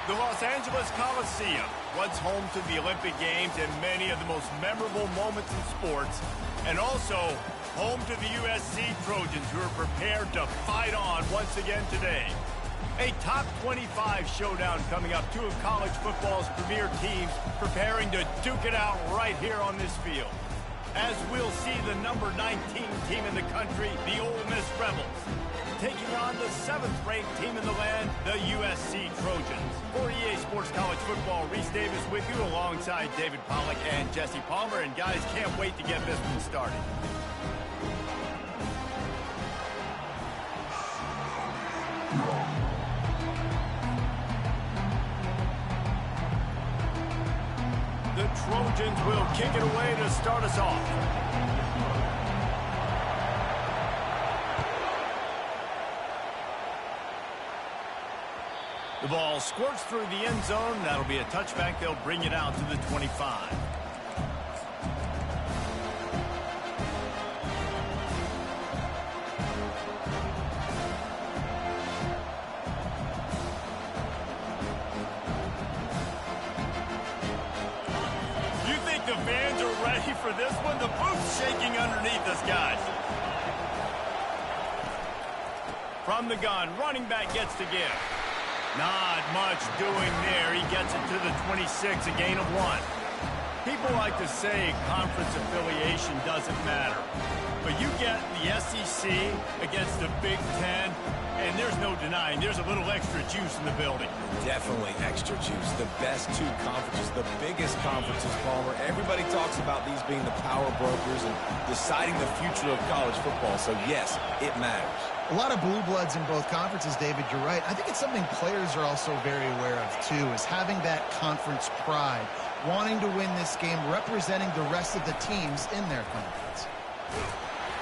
The Los Angeles Coliseum, once home to the Olympic Games and many of the most memorable moments in sports, and also home to the USC Trojans, who are prepared to fight on once again today. A top 25 showdown coming up. Two of college football's premier teams preparing to duke it out right here on this field. As we'll see the number 19 team in the country, the Ole Miss Rebels, taking on the 7th-ranked team in the land, the USC Trojans. For EA Sports College Football, Reese Davis with you alongside David Pollack and Jesse Palmer. And guys, can't wait to get this one started. Trojans will kick it away to start us off. The ball squirts through the end zone. That'll be a touchback. They'll bring it out to the 25. You think the fans are ready for this one? The boot's shaking underneath us, guys. From the gun, running back gets to give. Not much doing there. He gets it to the 26, a gain of 1. People like to say conference affiliation doesn't matter. But you get the SEC against the Big Ten, and there's no denying there's a little extra juice in the building. Definitely extra juice. The best two conferences, the biggest conferences, Palmer. Everybody talks about these being the power brokers and deciding the future of college football. So, yes, it matters. A lot of blue bloods in both conferences, David, you're right. I think it's something players are also very aware of, too, is having that conference pride, wanting to win this game, representing the rest of the teams in their conference.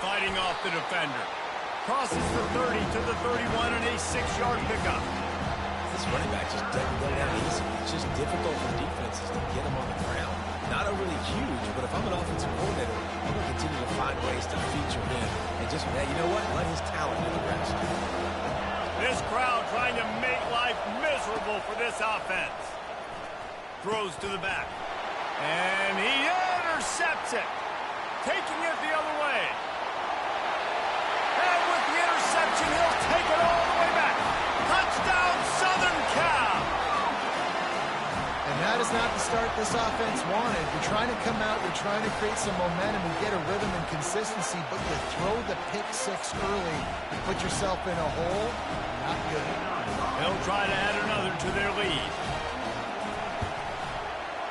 Fighting off the defender. Crosses the 30 to the 31 and a 6-yard pickup. This running back just doesn't go down easy. It's just difficult for defenses to get him on the ground. Not overly huge, but if I'm an offensive coordinator, I'm going to continue to find ways to feature him. And just, you know what? Let his talent do the rest. This crowd trying to make life miserable for this offense. Throws to the back. And he intercepts it. Taking it the other way. And with the interception, he'll take it all the way back. Touchdown, Southern Cal. And that is not the start this offense wanted. You're trying to come out, you're trying to create some momentum and get a rhythm and consistency, but you throw the pick 6 early, you put yourself in a hole, not good. They'll try to add another to their lead.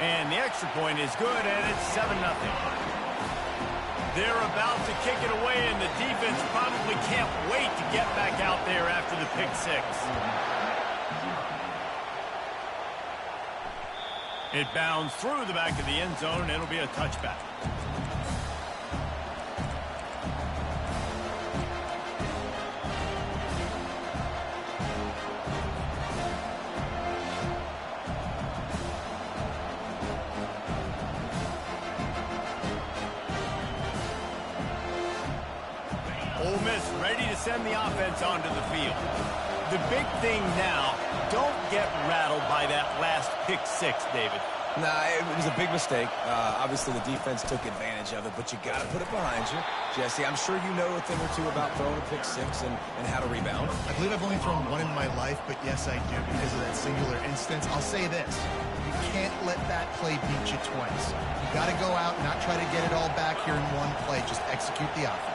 And the extra point is good, and it's 7-0. They're about to kick it away, and the defense probably can't wait to get back out there after the pick 6. It bounds through the back of the end zone, and it'll be a touchback. Ole Miss ready to send the offense onto the field. The big thing now, don't get rattled by that last pick 6, David. Nah, it was a big mistake. Obviously, the defense took advantage of it, but you got to put it behind you. Jesse, I'm sure you know a thing or two about throwing a pick 6 and how to rebound. I believe I've only thrown one in my life, but yes, I do because of that singular instance. I'll say this. You can't let that play beat you twice. You got to go out and not try to get it all back here in one play. Just execute the offense.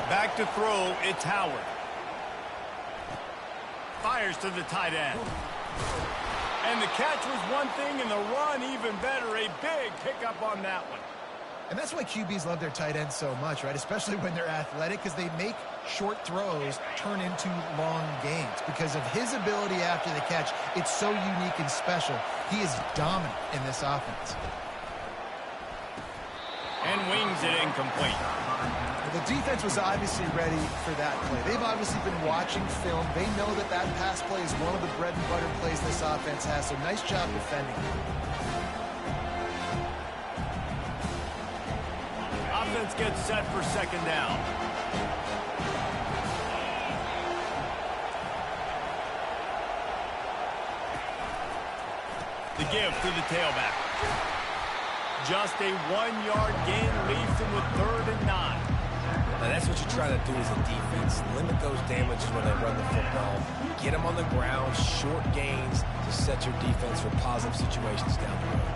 Back to throw, it's Howard. Fires to the tight end. And the catch was one thing, and the run even better. A big pickup on that one. And that's why QBs love their tight ends so much, right? Especially when they're athletic, because they make short throws turn into long gains. Because of his ability after the catch, it's so unique and special. He is dominant in this offense. And wings it incomplete. The defense was obviously ready for that play. They've obviously been watching film. They know that that pass play is one of the bread and butter plays this offense has. So nice job defending. Offense gets set for second down. The give to the tailback. Just a 1-yard gain leaves him with 3rd and 9. Now, that's what you try to do as a defense. Limit those damages when they run the football. Get them on the ground, short gains to set your defense for positive situations down the road.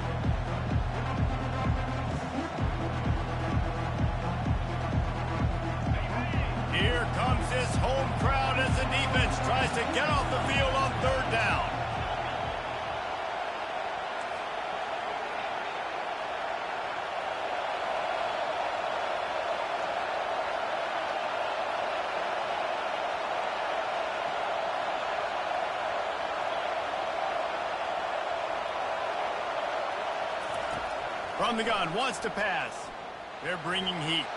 Here comes this home crowd as the defense tries to get off the field on 3rd down. From the gun, wants to pass. They're bringing heat.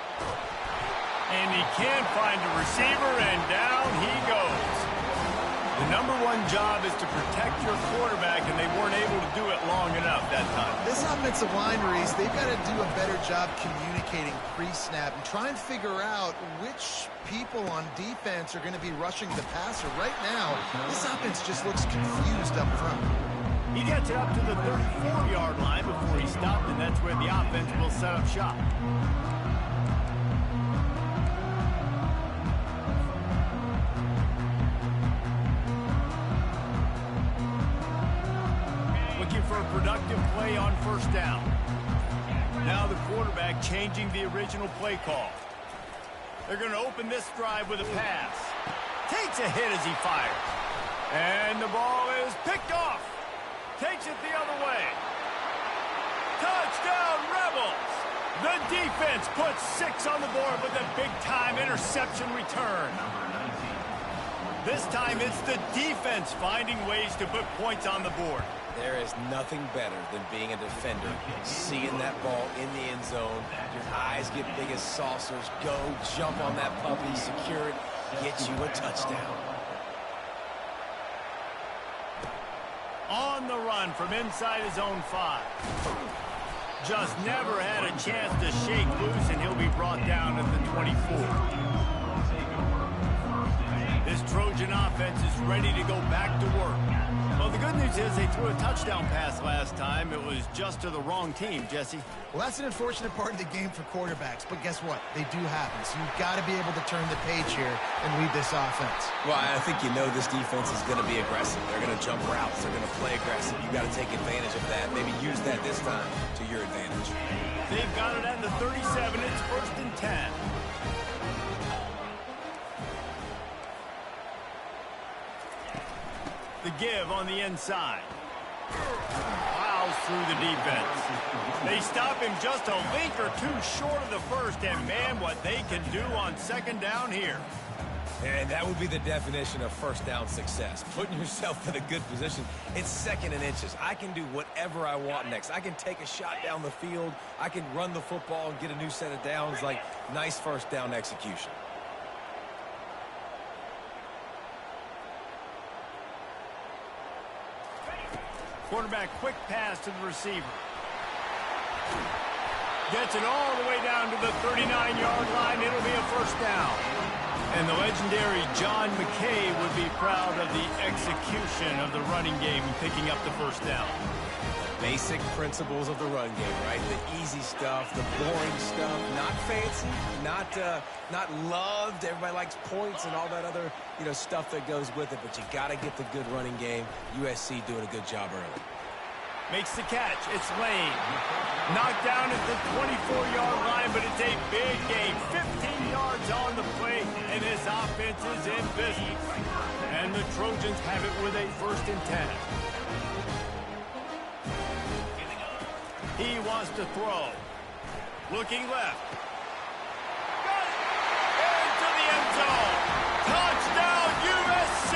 And he can't find a receiver, and down he goes. The #1 job is to protect your quarterback, and they weren't able to do it long enough that time. This offensive line, Reese, they've got to do a better job communicating pre-snap and try and figure out which people on defense are going to be rushing the passer. Right now, this offense just looks confused up front. He gets it up to the 34-yard line before he stopped, and that's where the offense will set up shop. Looking for a productive play on first down. Now the quarterback changing the original play call. They're going to open this drive with a pass. Takes a hit as he fires. And the ball is picked off. Takes it the other way. Touchdown, Rebels! The defense puts 6 on the board with a big-time interception return. This time it's the defense finding ways to put points on the board. There is nothing better than being a defender, seeing that ball in the end zone. Your eyes get big as saucers. Go, jump on that puppy, secure it, get you a touchdown. On the run from inside his own 5. Just never had a chance to shake loose, and he'll be brought down at the 24. This Trojan offense is ready to go back to work. Well, the good news is they threw a touchdown pass last time. It was just to the wrong team, Jesse. Well, that's an unfortunate part of the game for quarterbacks, but guess what? They do happen, so you've got to be able to turn the page here and lead this offense. Well, I think you know this defense is going to be aggressive. They're going to jump routes. They're going to play aggressive. You've got to take advantage of that. Maybe use that this time to your advantage. They've got it at the 37. It's 1st and 10. The give on the inside. Plows through the defense. They stop him just a link or two short of the first, and man, what they can do on second down here. And that would be the definition of first down success. Putting yourself in a good position. It's 2nd and inches. I can do whatever I want next. I can take a shot down the field. I can run the football and get a new set of downs. Like, nice first down execution. Quarterback quick pass to the receiver. Gets it all the way down to the 39-yard line. It'll be a first down. And the legendary John McKay would be proud of the execution of the running game and picking up the first down. Basic principles of the run game, right? The easy stuff, the boring stuff, not fancy, not loved. Everybody likes points and all that other, stuff that goes with it. But you got to get the good running game. USC doing a good job early. Makes the catch. It's Lane. Knocked down at the 24-yard line, but it's a big game. 15 yards on the play, and this offense is in business. And the Trojans have it with a 1st and 10. He wants to throw. Looking left. Got it! Into the end zone. Touchdown, USC!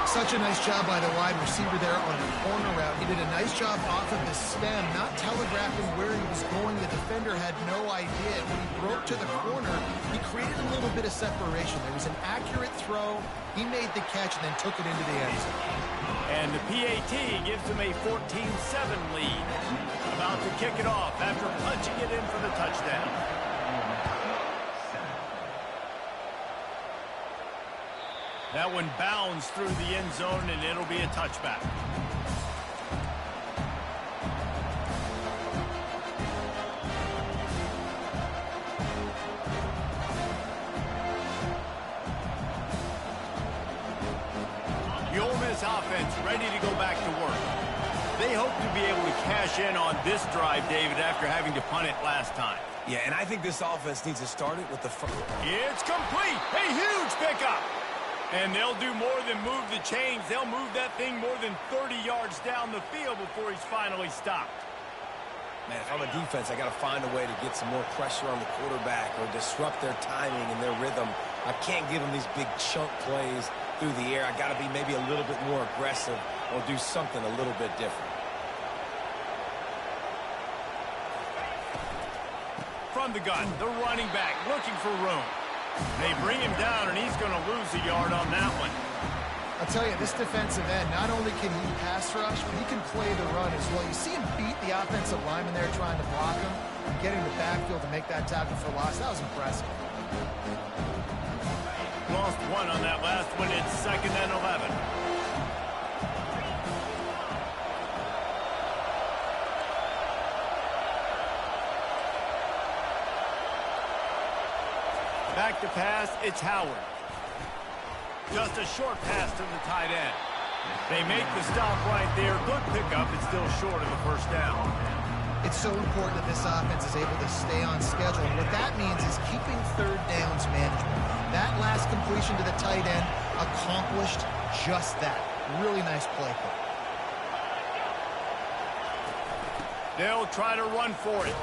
Such a nice job by the wide receiver there on the corner route. He did a nice job off of the stem, not telegraphing where he was going. The defender had no idea. When he broke to the corner, he created a little bit of separation. There was an accurate throw. He made the catch and then took it into the end zone. And the PAT gives him a 14-7 lead. About to kick it off after punching it in for the touchdown. That one bounds through the end zone, and it'll be a touchback. The Ole Miss offense ready to go back to work. They hope to be able to cash in on this drive, David, after having to punt it last time. Yeah, and I think this offense needs to start it with the first. It's complete. A huge pickup. And they'll do more than move the chains. They'll move that thing more than 30 yards down the field before he's finally stopped. Man, if I'm a defense, I got to find a way to get some more pressure on the quarterback or disrupt their timing and their rhythm. I can't give them these big chunk plays through the air. I got to be maybe a little bit more aggressive or do something a little bit different. From the gun, the running back looking for room. They bring him down, and he's going to lose a yard on that one. I'll tell you, this defensive end, not only can he pass rush, but he can play the run as well. You see him beat the offensive lineman there trying to block him, and getting the backfield to make that tackle for loss. That was impressive. Lost one on that last one. It's 2nd and 11. Back to pass, it's Howard. Just a short pass to the tight end. They make the stop right there. Good pickup. It's still short of the first down. It's so important that this offense is able to stay on schedule. And what that means is keeping third downs manageable. That last completion to the tight end accomplished just that. Really nice play call. They'll try to run for it.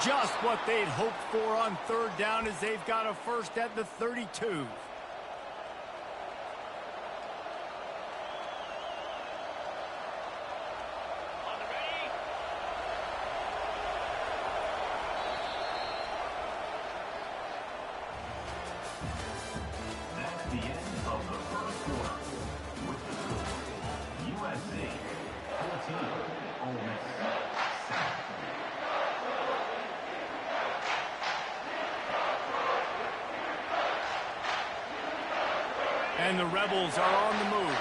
Just what they'd hoped for on third down as they've got a first at the 32. And the Rebels are on the move.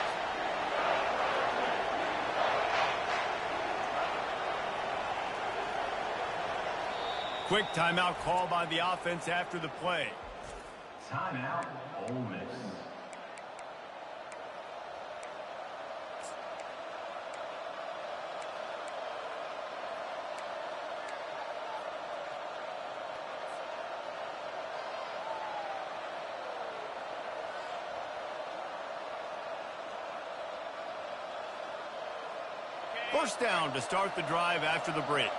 Quick timeout call by the offense after the play. Timeout, Ole Miss. First down to start the drive after the break.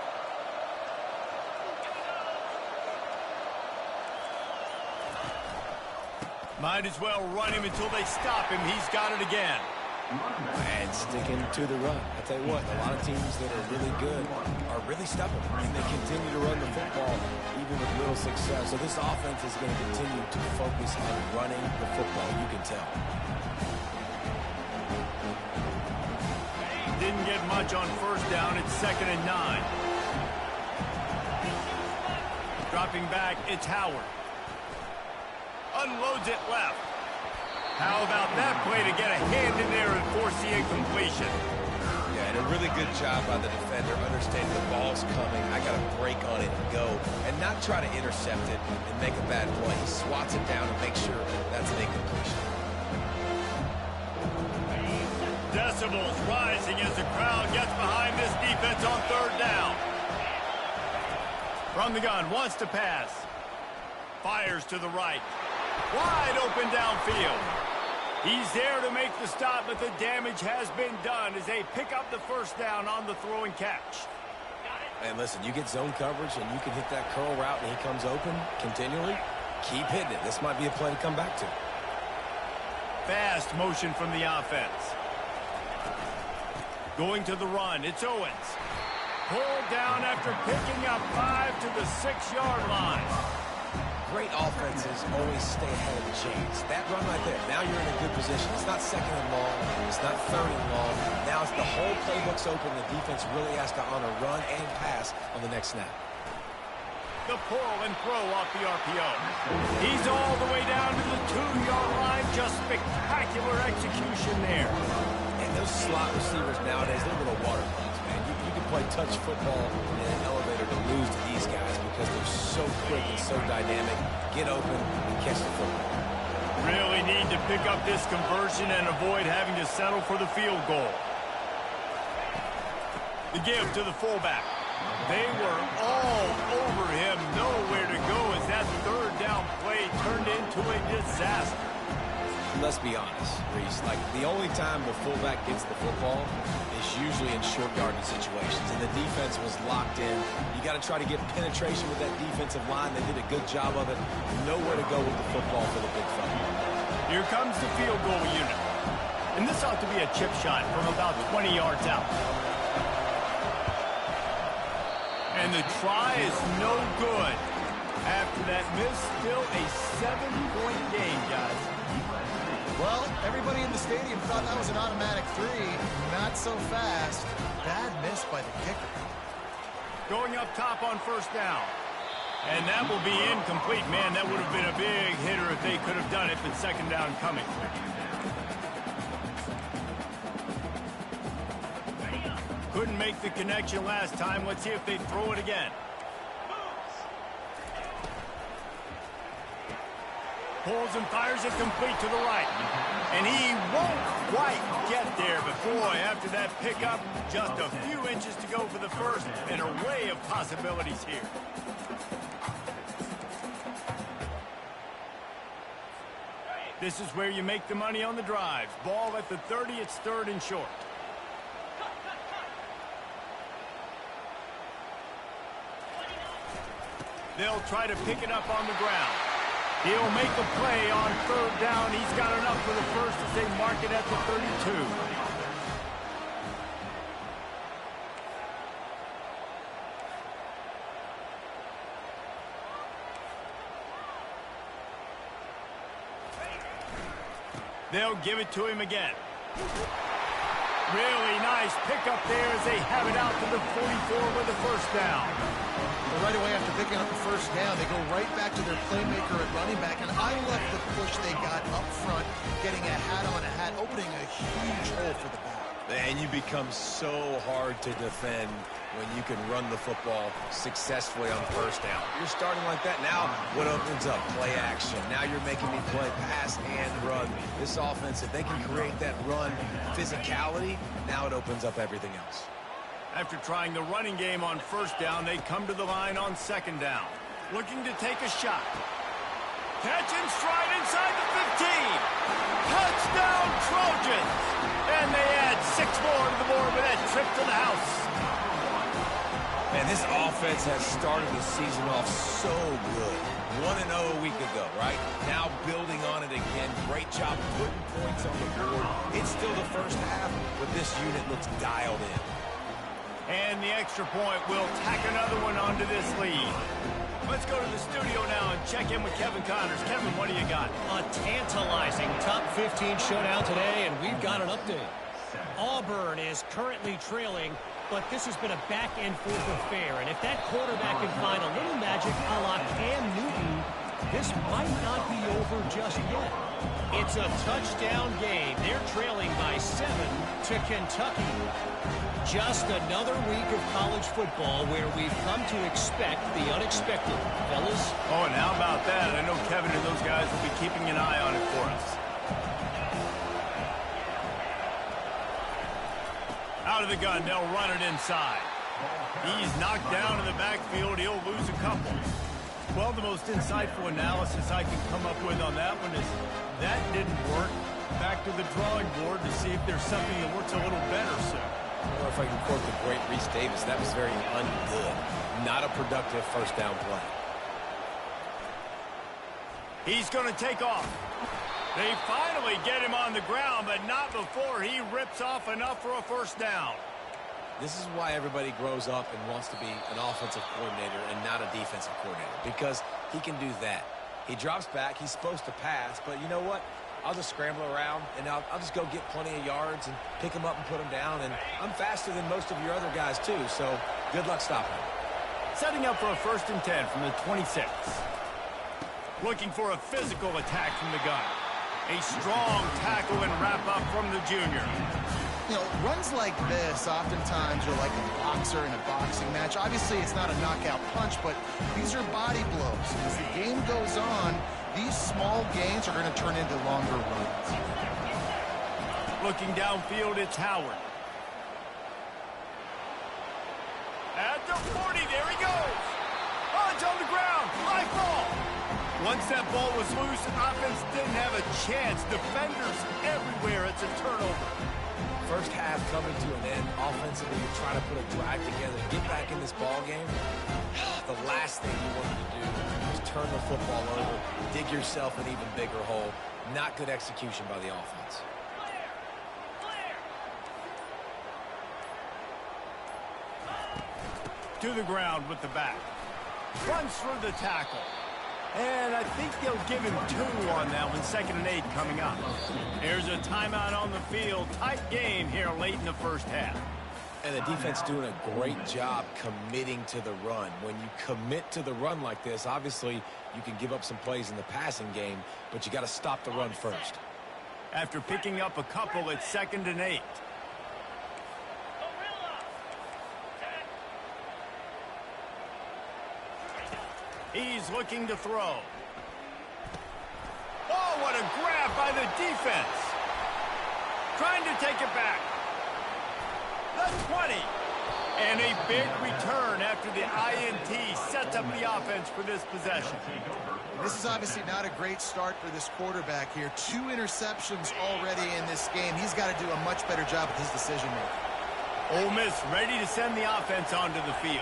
Might as well run him until they stop him. He's got it again. And sticking to the run. I tell you what, a lot of teams that are really good are really stubborn, and they continue to run the football even with little success. So this offense is going to continue to focus on running the football, you can tell. Didn't get much on first down. It's 2nd and 9. Dropping back, it's Howard. Unloads it left. How about that play to get a hand in there and force the incompletion? Yeah, and a really good job by the defender, understanding the ball's coming. I got to break on it and go, and not try to intercept it and make a bad play. He swats it down and makes sure that's an incompletion. Decibels rising as the crowd gets behind this defense on third down. From the gun, wants to pass. Fires to the right. Wide open downfield. He's there to make the stop, but the damage has been done as they pick up the first down on the throw and catch. And listen, you get zone coverage and you can hit that curl route and he comes open continually. Keep hitting it. This might be a play to come back to. Fast motion from the offense. Going to the run, it's Owens. Pulled down after picking up 5 to the 6-yard line. Great offenses always stay ahead of the chains. That run right there, now you're in a good position. It's not 2nd and long. It's not 3rd and long. Now it's the whole playbook's open. The defense really has to honor run and pass on the next snap. The pull and throw off the RPO. He's all the way down to the 2-yard line. Just spectacular execution there. And those slot receivers nowadays, they're little water bugs, man. You can play touch football in an elevator to lose to these guys because they're so quick and so dynamic. Get open and catch the football. Really need to pick up this conversion and avoid having to settle for the field goal. The give to the fullback. They were all over him. Nowhere to go as that third down play turned into a disaster. Let's be honest, Reese. Like, the only time the fullback gets the football is usually in short yardage situations, and the defense was locked in. You got to try to get penetration with that defensive line. They did a good job of it. Nowhere to go with the football for the big fella. Here comes the field goal unit. And this ought to be a chip shot from about 20 yards out. And the try is no good. After that miss, still a 7-point game, guys. Well, everybody in the stadium thought that was an automatic 3. Not so fast. Bad miss by the kicker. Going up top on first down. And that will be incomplete. Man, that would have been a big hitter if they could have done it, but second down coming. Couldn't make the connection last time. Let's see if they throw it again. Pulls and fires it complete to the right. And he won't quite get there. But boy, after that pickup, just a few inches to go for the first. An array of possibilities here. This is where you make the money on the drives. Ball at the 30, it's 3rd and short. They'll try to pick it up on the ground. He'll make a play on 3rd down. He's got enough for the first as they mark it at the 32. They'll give it to him again. Really nice pickup there as they have it out to the 44 with the first down. Well, right away after picking up the first down, they go right back to their playmaker at running back. And I love the push they got up front, getting a hat on a hat, opening a huge hole for the ball. And you become so hard to defend when you can run the football successfully on first down. You're starting like that. Now what opens up? Play action. Now you're making me play pass and run. This offense, if they can create that run physicality, now it opens up everything else. After trying the running game on first down, they come to the line on second down. Looking to take a shot. Catch and stride inside the 15. Touchdown Trojans! And they add 6 more to the board with that trip to the house. Man, this offense has started the season off so good. 1-0 a week ago, right? Now building on it again. Great job putting points on the board. It's still the first half, but this unit looks dialed in. And the extra point will tack another one onto this lead. Let's go to the studio now and check in with Kevin Connors. Kevin, what do you got? A tantalizing top 15 showdown today, and we've got an update. Auburn is currently trailing, but this has been a back-and-forth affair. And if that quarterback can find a little magic a la Cam Newton, this might not be over just yet. It's a touchdown game. They're trailing by 7 to Kentucky. Just another week of college football where we've come to expect the unexpected. Fellas? Oh, and how about that? I know Kevin and those guys will be keeping an eye on it for us. Out of the gun, they'll run it inside. He's knocked down in the backfield. He'll lose a couple. Well, the most insightful analysis I can come up with on that one is that didn't work. Back to the drawing board to see if there's something that works a little better, sir. Or if I can quote the great Reese Davis, that was very ungood. Not a productive first down play. He's going to take off. They finally get him on the ground, but not before he rips off enough for a first down. This is why everybody grows up and wants to be an offensive coordinator and not a defensive coordinator, because he can do that. He drops back. He's supposed to pass, but you know what? I'll just scramble around, and I'll just go get plenty of yards and pick them up and put them down. And I'm faster than most of your other guys, too, so good luck stopping him. Setting up for a 1st and 10 from the 26. Looking for a physical attack from the gun. A strong tackle and wrap-up from the junior. You know, runs like this oftentimes are like a boxer in a boxing match. Obviously, it's not a knockout punch, but these are body blows. As the game goes on, these small gains are going to turn into longer runs. Looking downfield, it's Howard. At the 40, there he goes. Oh, it's on the ground. High ball. Once that ball was loose, offense didn't have a chance. Defenders everywhere. It's a turnover. First half coming to an end. Offensively, you're trying to put a drive together. Get back in this ball game. The last thing you wanted to do was turn the football over, dig yourself an even bigger hole. Not good execution by the offense. to the ground with the back. Runs for the tackle. And I think they'll give him 2 on that one. 2nd and 8 coming up. There's a timeout on the field. Tight game here late in the first half. And the defense doing a great job committing to the run. When you commit to the run like this, obviously you can give up some plays in the passing game, but you got to stop the run first. After picking up a couple, it's 2nd and 8. He's looking to throw. Oh, what a grab by the defense. Trying to take it back. The 20. And a big return after the INT sets up the offense for this possession. This is obviously not a great start for this quarterback here. 2 interceptions already in this game. He's got to do a much better job with his decision-making. Ole Miss ready to send the offense onto the field.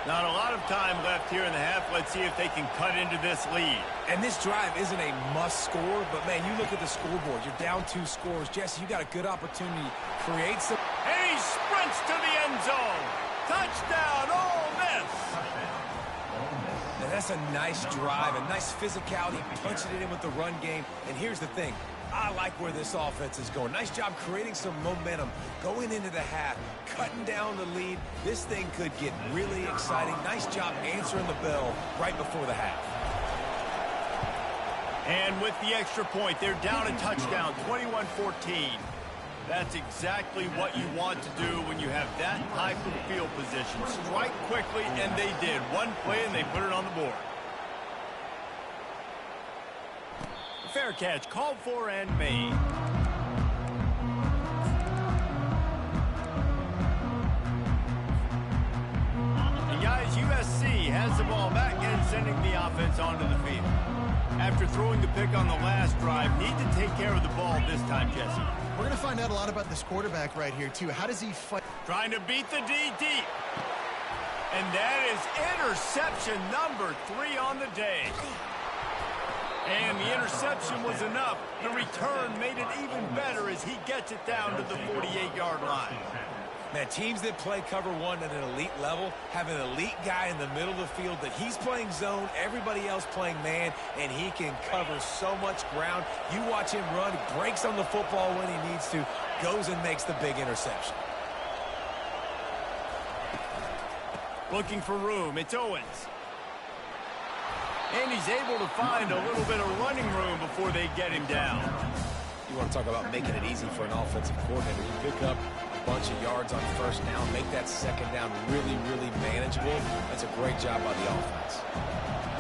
Not a lot of time left here in the half. Let's see if they can cut into this lead. And this drive isn't a must score, but, man, you look at the scoreboard. You're down 2 scores. Jesse, you got a good opportunity to create some. And he sprints to the end zone. Touchdown, Ole Miss. And that's a nice drive, a nice physicality, punching it in with the run game. And here's the thing. I like where this offense is going. Nice job creating some momentum, going into the half, cutting down the lead. This thing could get really exciting. Nice job answering the bell right before the half. And with the extra point, they're down a touchdown, 21-14. That's exactly what you want to do when you have that type of field position. Strike quickly, and they did. One play, and they put it on the board. Fair catch, called for and made. And guys, USC has the ball back and sending the offense onto the field. After throwing the pick on the last drive, need to take care of the ball this time, Jesse. We're going to find out a lot about this quarterback right here, too. How does he fight? Trying to beat the D deep. And that is interception number 3 on the day. And the interception was enough. The return made it even better as he gets it down to the 48-yard line. Man, teams that play cover 1 at an elite level have an elite guy in the middle of the field that he's playing zone, everybody else playing man, and he can cover so much ground. You watch him run, breaks on the football when he needs to, goes and makes the big interception. Looking for room. It's Owens. And he's able to find a little bit of running room before they get him down. You want to talk about making it easy for an offensive coordinator. You pick up a bunch of yards on 1st down, make that 2nd down really, really manageable. That's a great job by the offense.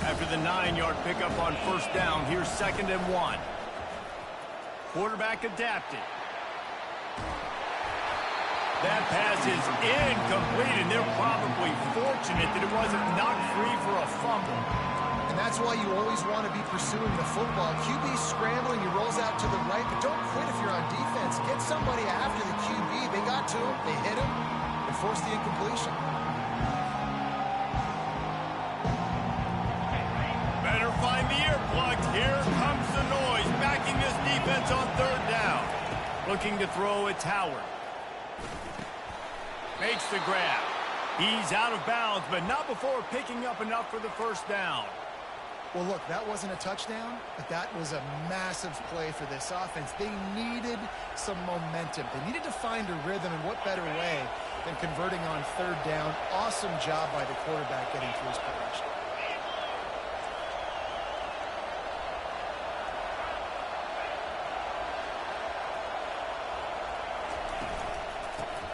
After the 9-yard pickup on 1st down, here's 2nd and 1. Quarterback adapted. That pass is incomplete, and they're probably fortunate that it wasn't knocked free for a fumble. And that's why you always want to be pursuing the football. QB's scrambling, he rolls out to the right, but don't quit if you're on defense. Get somebody after the QB. They got to him, they hit him, and forced the incompletion. Better find the earplugs. Here comes the noise, backing this defense on 3rd down. Looking to throw, it's Howard. Makes the grab. He's out of bounds, but not before picking up enough for the 1st down. Well, look, that wasn't a touchdown, but that was a massive play for this offense. They needed some momentum. They needed to find a rhythm, and what better way than converting on 3rd down. Awesome job by the quarterback getting through his progression.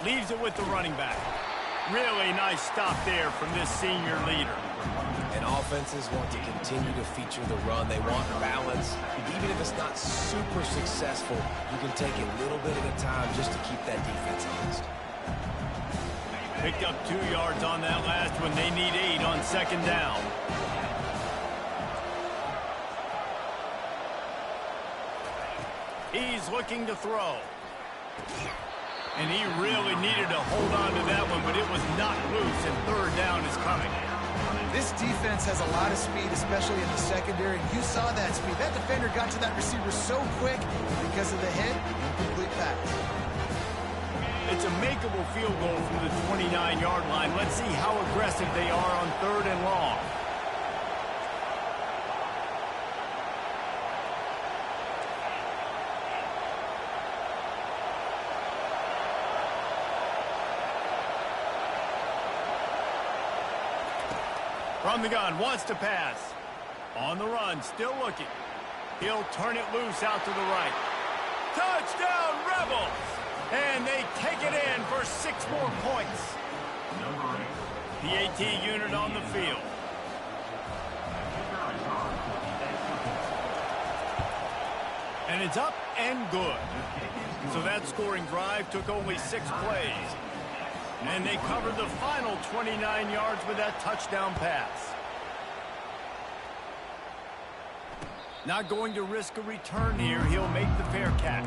Leaves it with the running back. Really nice stop there from this senior leader. And offenses want to continue to feature the run. They want balance. Even if it's not super successful, you can take it a little bit at a time just to keep that defense honest. Picked up 2 yards on that last one. They need 8 on 2nd down. He's looking to throw. And he really needed to hold on to that one, but it was knocked loose, and 3rd down is coming. This defense has a lot of speed, especially in the secondary. You saw that speed. That defender got to that receiver so quick because of the hit, incomplete pass. It's a makeable field goal from the 29-yard line. Let's see how aggressive they are on 3rd and long. From the gun, wants to pass. On the run, still looking. He'll turn it loose out to the right. Touchdown, Rebels! And they take it in for 6 more points. The AT unit on the field. And it's up and good. So that scoring drive took only 6 plays. And they covered the final 29 yards with that touchdown pass. Not going to risk a return here. He'll make the fair catch.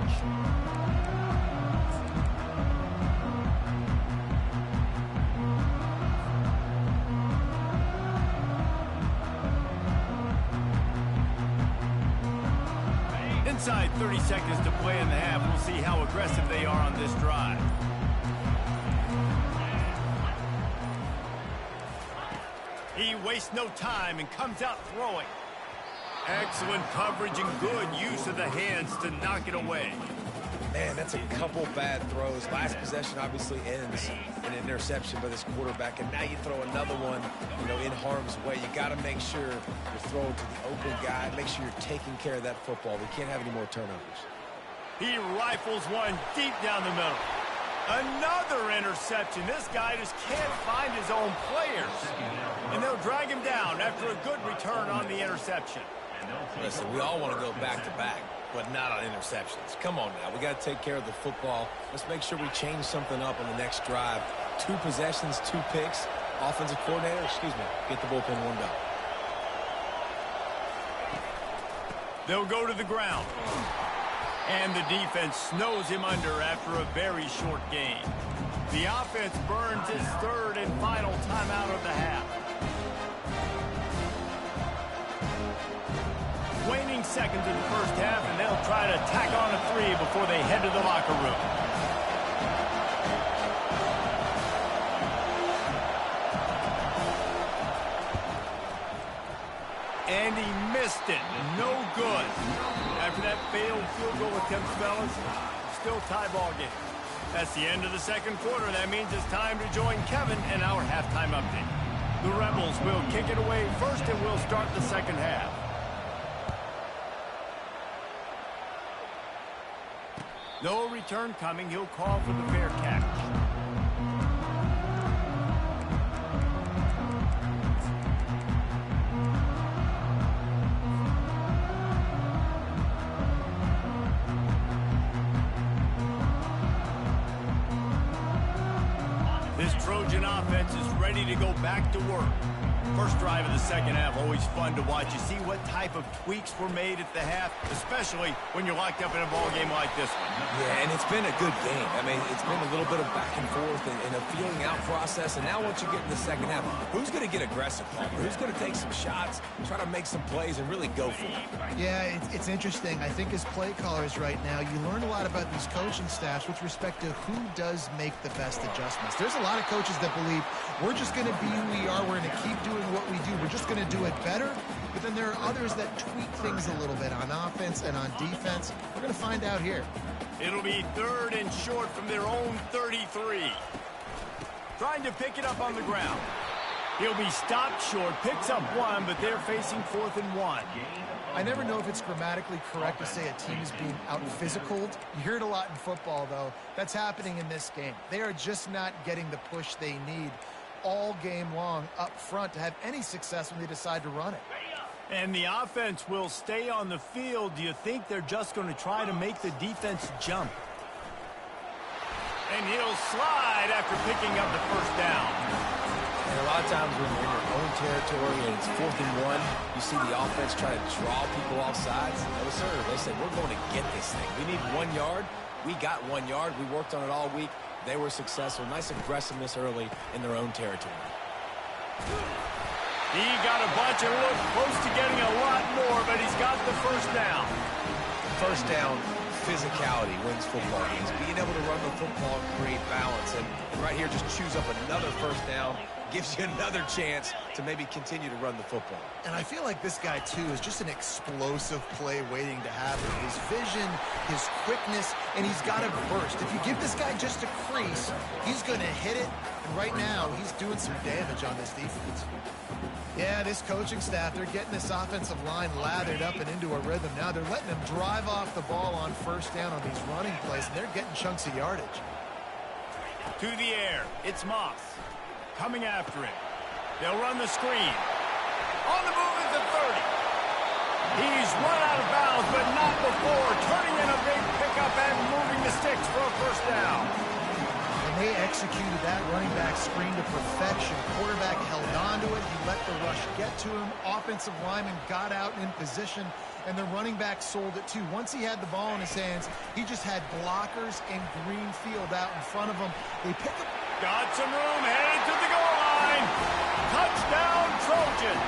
Inside 30 seconds to play in the half. We'll see how aggressive they are on this drive. He wastes no time and comes out throwing. Excellent coverage and good use of the hands to knock it away. Man, that's a couple bad throws. Last possession obviously ends in an interception by this quarterback, and now you throw another one, in harm's way. You got to make sure you're throwing to the open guy. Make sure you're taking care of that football. We can't have any more turnovers. He rifles one deep down the middle. Another interception. This guy just can't find his own players. And they'll drag him down after a good return on the interception. Listen, we all want to go back-to-back, but not on interceptions. Come on now. We got to take care of the football. Let's make sure we change something up on the next drive. 2 possessions, 2 picks. Offensive coordinator, get the bullpen warmed up. They'll go to the ground. And the defense snows him under after a very short game. The offense burns its 3rd and final timeout of the half. Waning seconds in the first half, and they'll try to tack on a 3 before they head to the locker room. And he missed it. No good. After that failed field goal attempt, fellas, still tie ball game. That's the end of the second quarter. That means it's time to join Kevin in our halftime update. The Rebels will kick it away first, and we'll start the second half. No return coming. He'll call for the fair catch. This Trojan offense is ready to go back to work. First drive of the second half, always fun to watch. You see what type of tweaks were made at the half, especially when you're locked up in a ball game like this one. Yeah, and it's been a good game. I mean, it's been a little bit of back and forth and a feeling out process. And now once you get in the second half, who's going to get aggressive, Palmer? Who's going to take some shots, try to make some plays, and really go for it? Yeah, it's interesting. I think as play callers right now, you learn a lot about these coaching staffs with respect to who does make the best adjustments. There's a lot of coaches that believe we're just going to be who we are. We're going to keep doing what we do. We're just going to do it better. But then there are others that tweak things a little bit on offense and on defense. We're going to find out here. It'll be 3rd and short from their own 33. Trying to pick it up on the ground. He'll be stopped short, picks up 1, but they're facing 4th and 1. I never know if it's grammatically correct to say a team is being out-physicaled. You hear it a lot in football, though. That's happening in this game. They are just not getting the push they need all game long up front to have any success when they decide to run it. And the offense will stay on the field. Do you think they're just going to try to make the defense jump? And he'll slide after picking up the first down. And a lot of times when you're in your own territory and it's 4th and 1, you see the offense try to draw people off sides. No, sir. They say, we're going to get this thing. We need 1 yard. We got 1 yard. We worked on it all week. They were successful. Nice aggressiveness early in their own territory. He got a bunch and looked close to getting a lot more, but he's got the first down. First down, physicality wins football games. Being able to run the football and create balance. And right here, just choose up another first down. Gives you another chance to maybe continue to run the football. And I feel like this guy, too, is just an explosive play waiting to happen. His vision, his quickness, and he's got a burst. If you give this guy just a crease, he's going to hit it. And right now, he's doing some damage on this defense. Yeah, this coaching staff, they're getting this offensive line lathered up and into a rhythm. Now they're letting them drive off the ball on first down on these running plays, and they're getting chunks of yardage. To the air, it's Moss. Coming after him. They'll run the screen. On the move is the 30. He's run out of bounds, but not before turning in a big pickup and moving the sticks for a first down. And they executed that running back screen to perfection. Quarterback held on to it. He let the rush get to him. Offensive lineman got out in position, and the running back sold it too. Once he had the ball in his hands, he just had blockers and green field out in front of him. They pick up. Got some room, headed to the goal line. Touchdown, Trojans.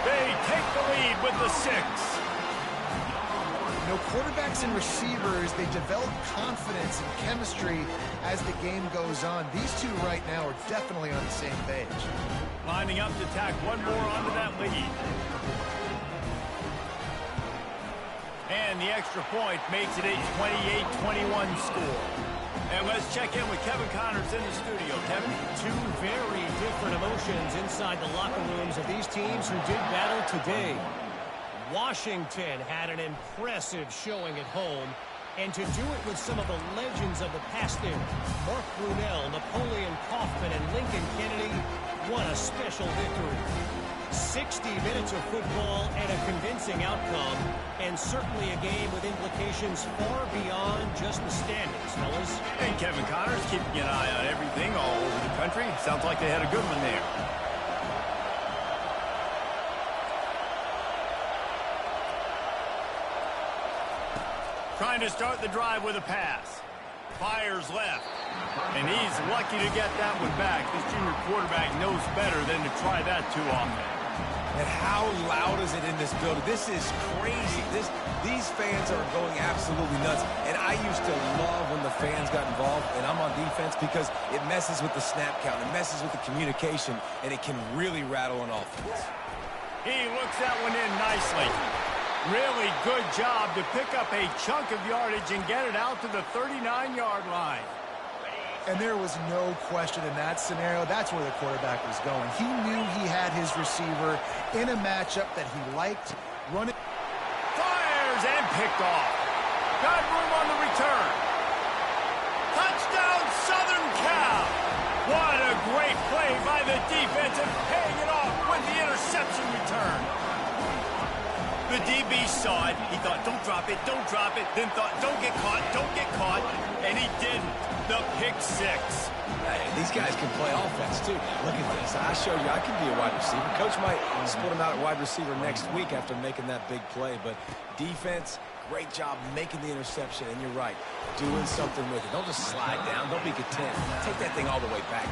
They take the lead with the 6. You know, quarterbacks and receivers, they develop confidence and chemistry as the game goes on. These two right now are definitely on the same page. Lining up to tack one more onto that lead. And the extra point makes it a 28-21 score. And let's check in with Kevin Connors in the studio. Kevin? Two very different emotions inside the locker rooms of these teams who did battle today. Washington had an impressive showing at home, and to do it with some of the legends of the past there, Mark Brunell, Napoleon Kaufman, and Lincoln Kennedy, what a special victory. 60 minutes of football and a convincing outcome, and certainly a game with implications far beyond just the standings, fellas. And Kevin Connors keeping an eye on everything all over the country. Sounds like they had a good one there. Trying to start the drive with a pass. Fires left. And he's lucky to get that one back. This junior quarterback knows better than to try that too often. And how loud is it in this building? This is crazy. These fans are going absolutely nuts. And I used to love when the fans got involved, and I'm on defense, because it messes with the snap count. It messes with the communication, and it can really rattle an offense. He looks that one in nicely. Really good job to pick up a chunk of yardage and get it out to the 39-yard line. And there was no question in that scenario. That's where the quarterback was going. He knew he had his receiver in a matchup that he liked. Running. Fires and picked off. Got room on the return. Touchdown, Southern Cal. What a great play by the defense and paying it off with the interception return. The DB saw it. He thought, don't drop it, don't drop it. Then thought, don't get caught, don't get caught. And he didn't. The pick 6. Hey, these guys can play offense, too. Look at this. I showed you I can be a wide receiver. Coach might split him out at wide receiver next week after making that big play. But defense, great job making the interception. And you're right, doing something with it. Don't just slide down. Don't be content. Take that thing all the way back.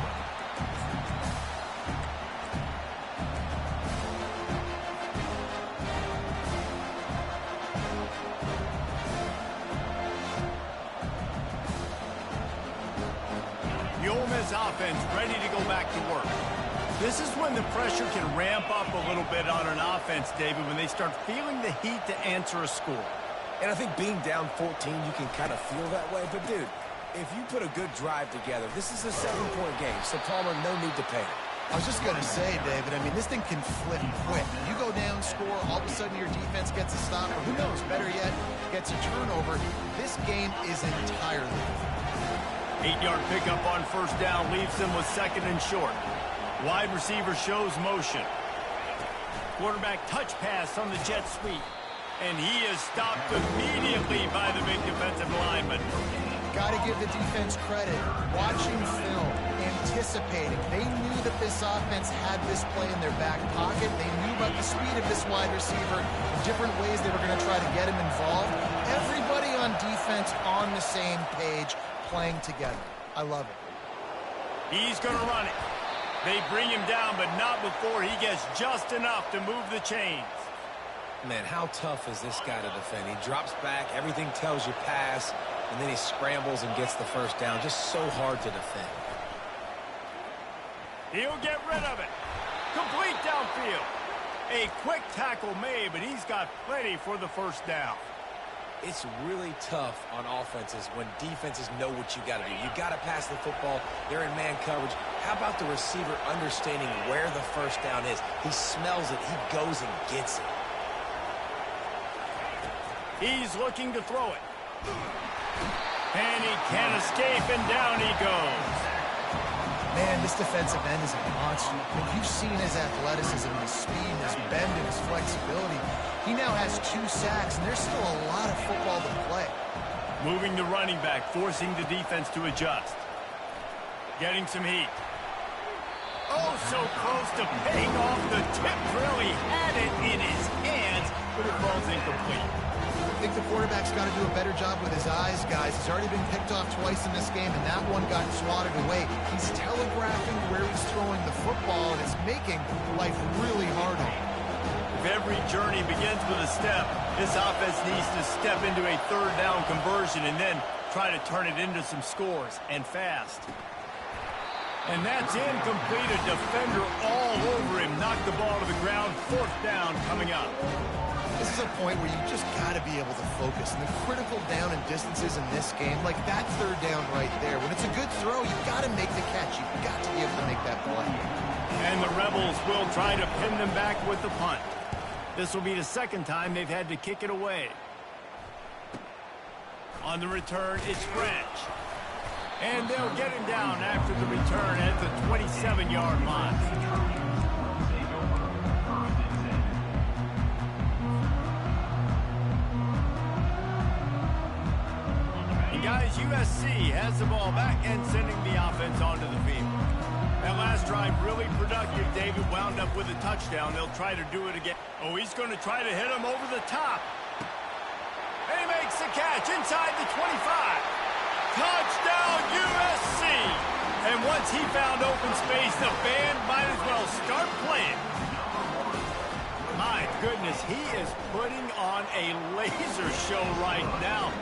Offense ready to go back to work. This is when the pressure can ramp up a little bit on an offense, David, when they start feeling the heat to answer a score. And I think being down 14, you can kind of feel that way. But, dude, if you put a good drive together, this is a 7-point game. So, Palmer, no need to pay. I was just going to say, David, I mean, this thing can flip quick. You go down, score, all of a sudden your defense gets a stop, or who knows, better yet, gets a turnover. This game is entirely different. 8-yard pickup on first down leaves them with 2nd and short. Wide receiver shows motion. Quarterback touch pass on the jet sweep. And he is stopped immediately by the big defensive lineman. Got to give the defense credit. Watching film, anticipating. They knew that this offense had this play in their back pocket. They knew about the speed of this wide receiver, the different ways they were going to try to get him involved. Everybody on defense on the same page, playing together. I love it. He's going to run it. They bring him down, but not before he gets just enough to move the chains. Man, how tough is this guy to defend? He drops back, everything tells you pass, and then he scrambles and gets the first down. Just so hard to defend. He'll get rid of it. Complete downfield. A quick tackle made, but he's got plenty for the first down. It's really tough on offenses when defenses know what you got to do. You got to pass the football. They're in man coverage. How about the receiver understanding where the first down is? He smells it. He goes and gets it. He's looking to throw it. And he can't escape, and down he goes. Man, this defensive end is a monster. I mean, you've seen his athleticism, his speed, his bend, and his flexibility. He now has 2 sacks, and there's still a lot of football to play. Moving the running back, forcing the defense to adjust. Getting some heat. Oh, so close to paying off the tip drill. He had it in his hands, but it falls incomplete. I think the quarterback's got to do a better job with his eyes, guys. He's already been picked off twice in this game, and that one got swatted away. He's telegraphing where he's throwing the football, and it's making life really hard on him. If every journey begins with a step, this offense needs to step into a third down conversion and then try to turn it into some scores, and fast. And that's incomplete. A defender all over him. Knocked the ball to the ground. 4th down coming up. This is a point where you just got to be able to focus. And the critical down and distances in this game, like that 3rd down right there, when it's a good throw, you've got to make the catch. You've got to be able to make that play. And the Rebels will try to pin them back with the punt. This will be the 2nd time they've had to kick it away. On the return, it's Branch. And they'll get him down after the return at the 27-yard line. Guys, USC has the ball back and sending the offense onto the field. That last drive really productive. David wound up with a touchdown. They'll try to do it again. Oh, he's going to try to hit him over the top. And he makes the catch inside the 25. Touchdown, USC! And once he found open space, the band might as well start playing. My goodness, he is putting on a laser show right now.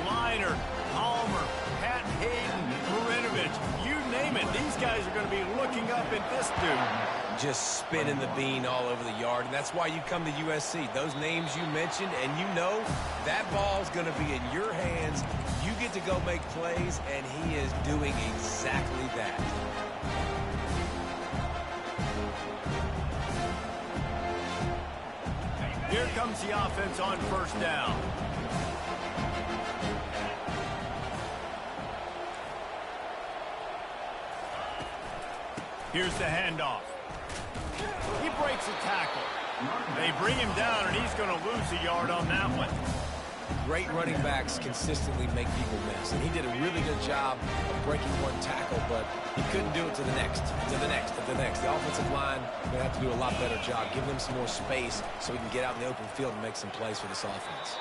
Liner, Palmer, Pat Hayden, Marinovich, you name it. These guys are going to be looking up at this dude. Just spinning the bean all over the yard, and that's why you come to USC. Those names you mentioned, and you know that ball's going to be in your hands. You get to go make plays, and he is doing exactly that. Here comes the offense on 1st down. Here's the handoff. He breaks a tackle. They bring him down, and he's going to lose a yard on that one. Great running backs consistently make people miss, and he did a really good job of breaking one tackle, but he couldn't do it to the next, to the next, to the next. The offensive line going to have to do a lot better job, give them some more space so we can get out in the open field and make some plays for this offense.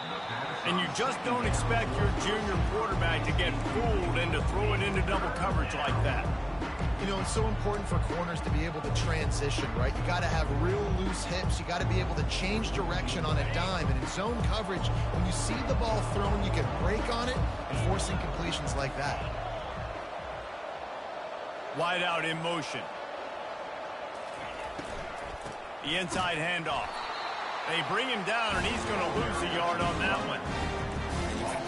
And you just don't expect your junior quarterback to get fooled into throwing into double coverage like that. You know, it's so important for corners to be able to transition, right? You got to have real loose hips. You got to be able to change direction on a dime. And in zone coverage, when you see the ball thrown, you can break on it and force incompletions like that. Wide out in motion. The inside handoff. They bring him down, and he's going to lose a yard on that one.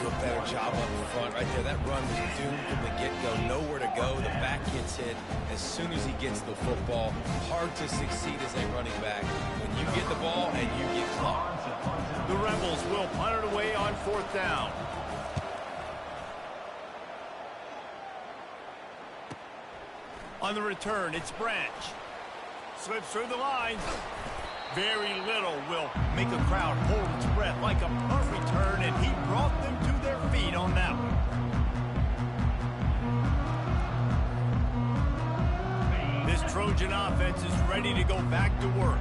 A better job up front right there. That run was doomed from the get-go. Nowhere to go. The back gets hit as soon as he gets the football. Hard to succeed as a running back when you get the ball and you get clocked. The Rebels will punt it away on 4th down. On the return, it's Branch. Slips through the lines. Very little will make a crowd hold its breath like a punt return, and he brought them to their feet on that one. This Trojan offense is ready to go back to work.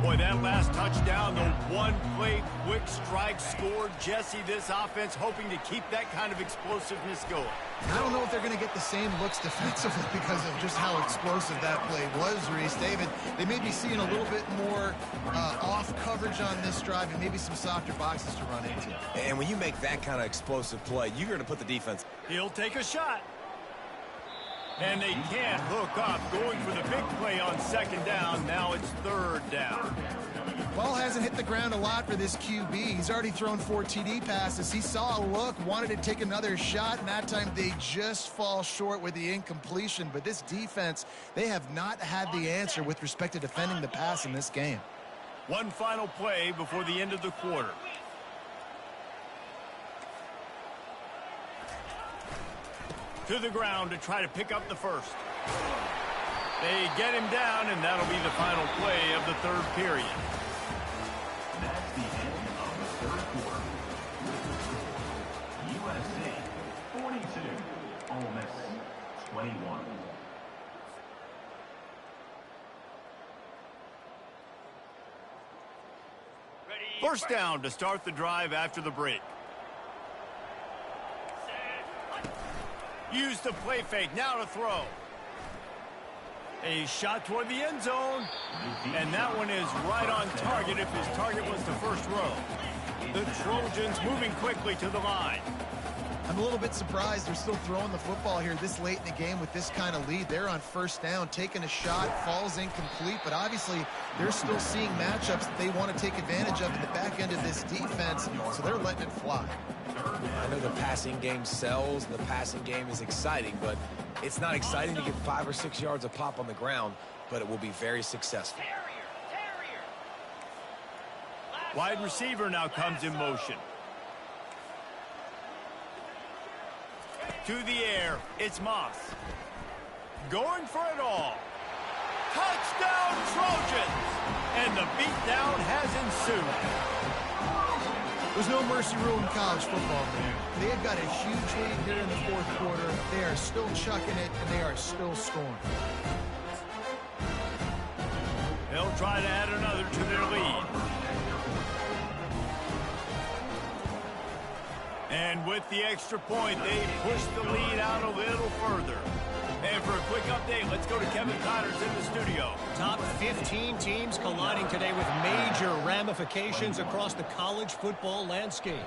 Boy, that last touchdown, the one-play quick strike scored. Jesse, this offense hoping to keep that kind of explosiveness going. I don't know if they're going to get the same looks defensively because of just how explosive that play was, Reese. David, they may be seeing a little bit more off coverage on this drive and maybe some softer boxes to run into. And when you make that kind of explosive play, you're going to put the defense. He'll take a shot. And they can't hook up, going for the big play on second down. Now it's third down. Ball hasn't hit the ground a lot for this QB. He's already thrown 4 TD passes. He saw a look, wanted to take another shot, and that time they just fall short with the incompletion. But this defense, they have not had the answer with respect to defending the pass in this game. One final play before the end of the quarter. To the ground to try to pick up the first. They get him down, and that'll be the final play of the third period. That's the end of the third quarter. USA 42, Ole Miss 21. First down to start the drive after the break. Use the play fake, now to throw. A shot toward the end zone, and that one is right on target if his target was the first row. The Trojans moving quickly to the line. I'm a little bit surprised they're still throwing the football here this late in the game with this kind of lead. They're on first down, taking a shot, falls incomplete, but obviously they're still seeing matchups that they want to take advantage of in the back end of this defense, so they're letting it fly. I know the passing game sells, and the passing game is exciting, but it's not exciting to get 5 or 6 yards of pop on the ground, but it will be very successful. Wide receiver now comes in motion. To the air, it's Moss. Going for it all. Touchdown Trojans! And the beatdown has ensued. There's no mercy rule in college football, man. They have got a huge lead here in the fourth quarter. They are still chucking it, and they are still scoring. They'll try to add another to their lead. And with the extra point, they push the lead out a little further. And for a quick update, let's go to Kevin Connors in the studio. Top 15 teams colliding today with major ramifications across the college football landscape.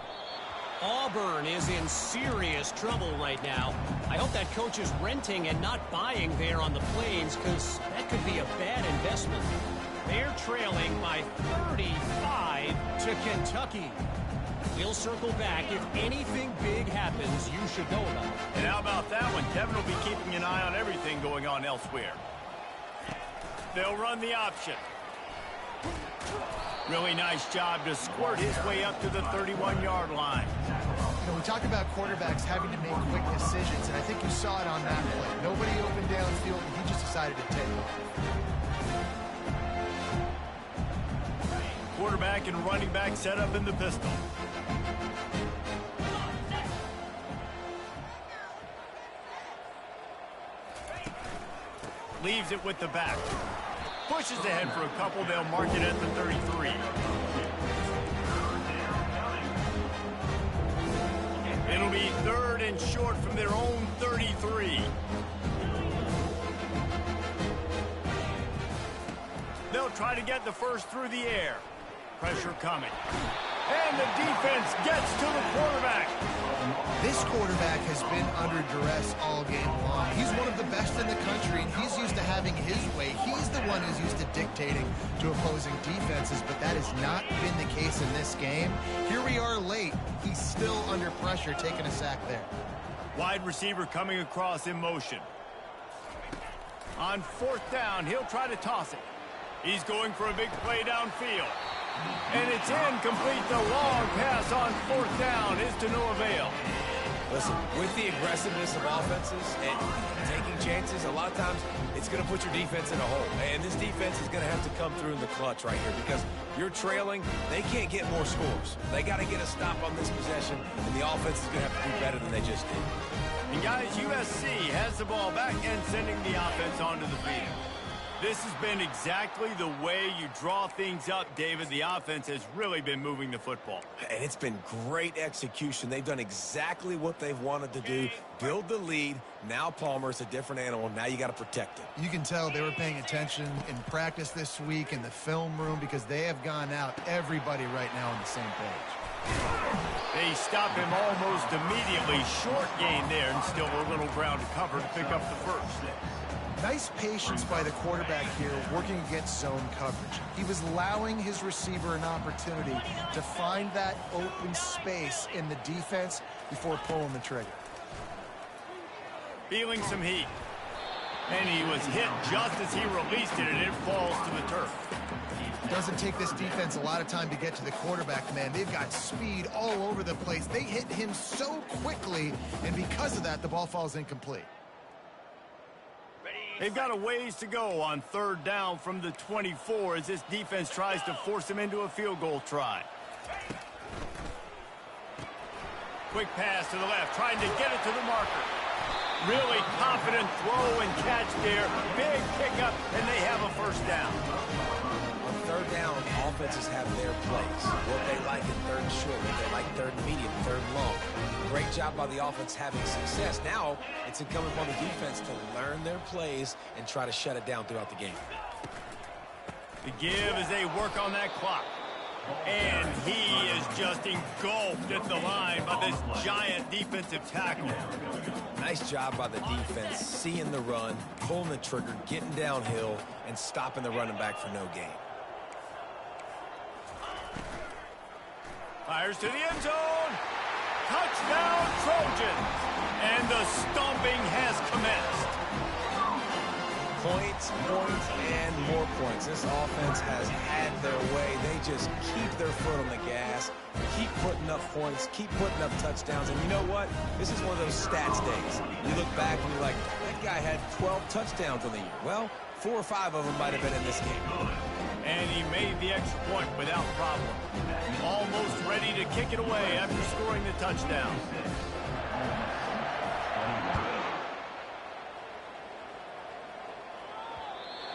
Auburn is in serious trouble right now. I hope that coach is renting and not buying there on the Plains, because that could be a bad investment. They're trailing by 35 to Kentucky. We'll circle back. If anything big happens, you should know about it. And how about that one? Kevin will be keeping an eye on everything going on elsewhere. They'll run the option. Really nice job to squirt his way up to the 31-yard line. You know, we talk about quarterbacks having to make quick decisions, and I think you saw it on that play. Nobody opened downfield, and he just decided to take off. Quarterback and running back set up in the pistol. Leaves it with the back. Pushes ahead for a couple. They'll mark it at the 33. It'll be third and short from their own 33. They'll try to get the first through the air. Pressure coming. And the defense gets to the quarterback. This quarterback has been under duress all game long. He's one of the best in the country, and he's used to having his way. He's the one who's used to dictating to opposing defenses, but that has not been the case in this game. Here we are late. He's still under pressure, taking a sack there. Wide receiver coming across in motion. On fourth down, he'll try to toss it. He's going for a big play downfield. And it's incomplete. The long pass on fourth down is to no avail. Listen, with the aggressiveness of offenses and taking chances, a lot of times it's going to put your defense in a hole. And this defense is going to have to come through in the clutch right here because you're trailing. They can't get more scores. They got to get a stop on this possession, and the offense is going to have to do better than they just did. And guys, USC has the ball back and sending the offense onto the field. This has been exactly the way you draw things up, David. The offense has really been moving the football. And it's been great execution. They've done exactly what they've wanted to do. Build the lead. Now Palmer's a different animal. Now you got to protect him. You can tell they were paying attention in practice this week in the film room because they have gone out, everybody right now on the same page. They stop him almost immediately. Short gain there, and still a little ground to cover to pick up the first. Nice patience by the quarterback here working against zone coverage. He was allowing his receiver an opportunity to find that open space in the defense before pulling the trigger. Feeling some heat. And he was hit just as he released it, and it falls to the turf. Doesn't take this defense a lot of time to get to the quarterback, man. They've got speed all over the place. They hit him so quickly, and because of that, the ball falls incomplete. They've got a ways to go on third down from the 24 as this defense tries to force him into a field goal try. Quick pass to the left, trying to get it to the marker. Really confident throw and catch there. Big pickup, and they have a first down. On third down, offenses have their plays. What they like in third and short, what they like third and medium, third and long. Great job by the offense having success. Now it's incumbent upon the defense to learn their plays and try to shut it down throughout the game. The give as they work on that clock. And he is just engulfed at the line by this giant defensive tackle. Nice job by the defense, seeing the run, pulling the trigger, getting downhill, and stopping the running back for no gain. Fires to the end zone. Touchdown, Trojans. And the stomping has commenced. Points, and more points. This offense has had their way. They just keep their foot on the gas, keep putting up points, keep putting up touchdowns. And you know what? This is one of those stats days. You look back and you're like, that guy had 12 touchdowns on the year. Well, 4 or 5 of them might have been in this game. And he made the extra point without problem. Almost ready to kick it away after scoring the touchdown.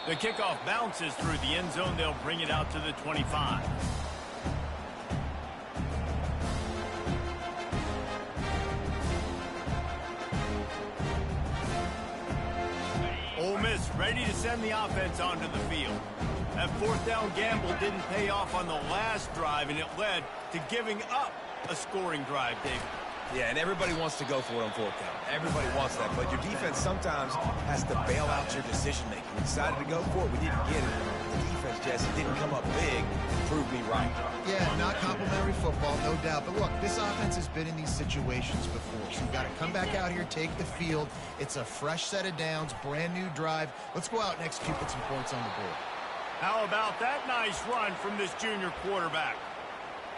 The kickoff bounces through the end zone. They'll bring it out to the 25. Ole Miss ready to send the offense onto the field. That fourth down gamble didn't pay off on the last drive, and it led to giving up a scoring drive, David. Yeah, and everybody wants to go for it on fourth down. Everybody wants that, but your defense sometimes has to bail out your decision-making. We decided to go for it. We didn't get it. The defense, Jesse, didn't come up big and prove me right. Yeah, not complimentary football, no doubt. But look, this offense has been in these situations before, so you've got to come back out here, take the field. It's a fresh set of downs, brand new drive. Let's go out and execute, put some points on the board. How about that nice run from this junior quarterback?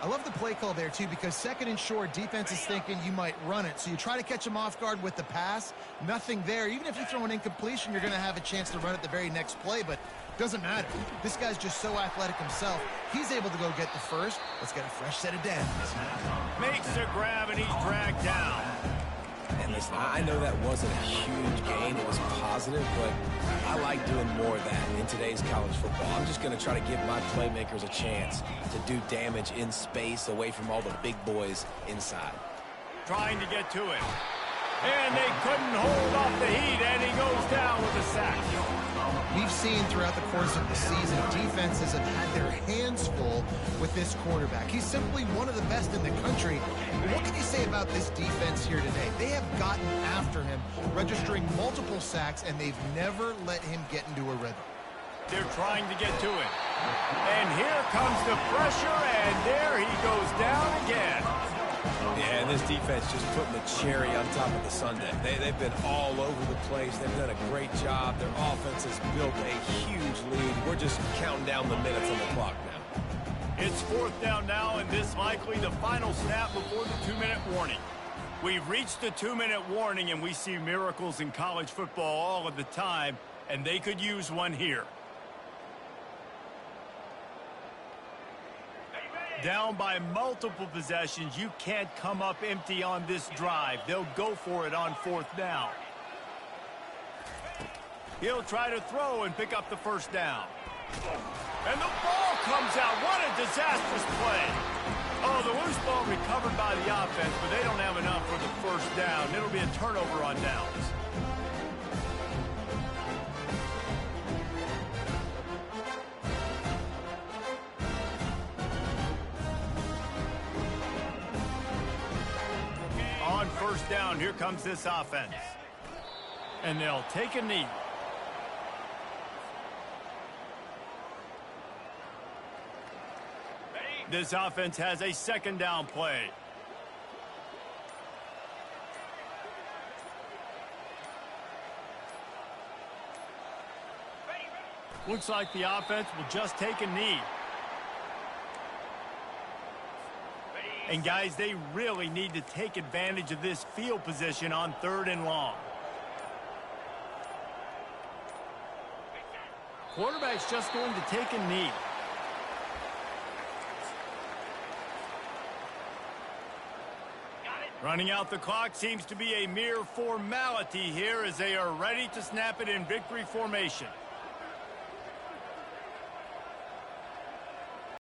I love the play call there, too, because second and short, defense is thinking you might run it. So you try to catch them off guard with the pass. Nothing there. Even if you throw an incompletion, you're going to have a chance to run it the very next play, but doesn't matter. This guy's just so athletic himself. He's able to go get the first. Let's get a fresh set of downs. Makes a grab, and he's dragged down. And listen, I know that wasn't a huge gain. It was positive, but I like doing more of that in today's college football. I'm just going to try to give my playmakers a chance to do damage in space away from all the big boys inside. Trying to get to it. And they couldn't hold off the heat, and he goes down with a sack. We've seen throughout the course of the season, defenses have had their hands full with this quarterback. He's simply one of the best in the country. But what can you say about this defense here today? They have gotten after him, registering multiple sacks, and they've never let him get into a rhythm. They're trying to get to it. And here comes the pressure, and there he goes down again. Yeah, and this defense just putting the cherry on top of the sundae. They've been all over the place. They've done a great job. Their offense has built a huge lead. We're just counting down the minutes on the clock now. It's fourth down now, and this likely the final snap before the 2-minute warning. We've reached the 2-minute warning, and we see miracles in college football all of the time, and they could use one here. Down by multiple possessions, you can't come up empty on this drive. They'll go for it on fourth down. He'll try to throw and pick up the first down. And the ball comes out. What a disastrous play. Oh, the loose ball recovered by the offense, but they don't have enough for the first down. It'll be a turnover on downs. On first down, here comes this offense. And they'll take a knee. This offense has a second down play. Looks like the offense will just take a knee. And guys, they really need to take advantage of this field position on 3rd and long. Quarterback's just going to take a knee. Running out the clock seems to be a mere formality here as they are ready to snap it in victory formation.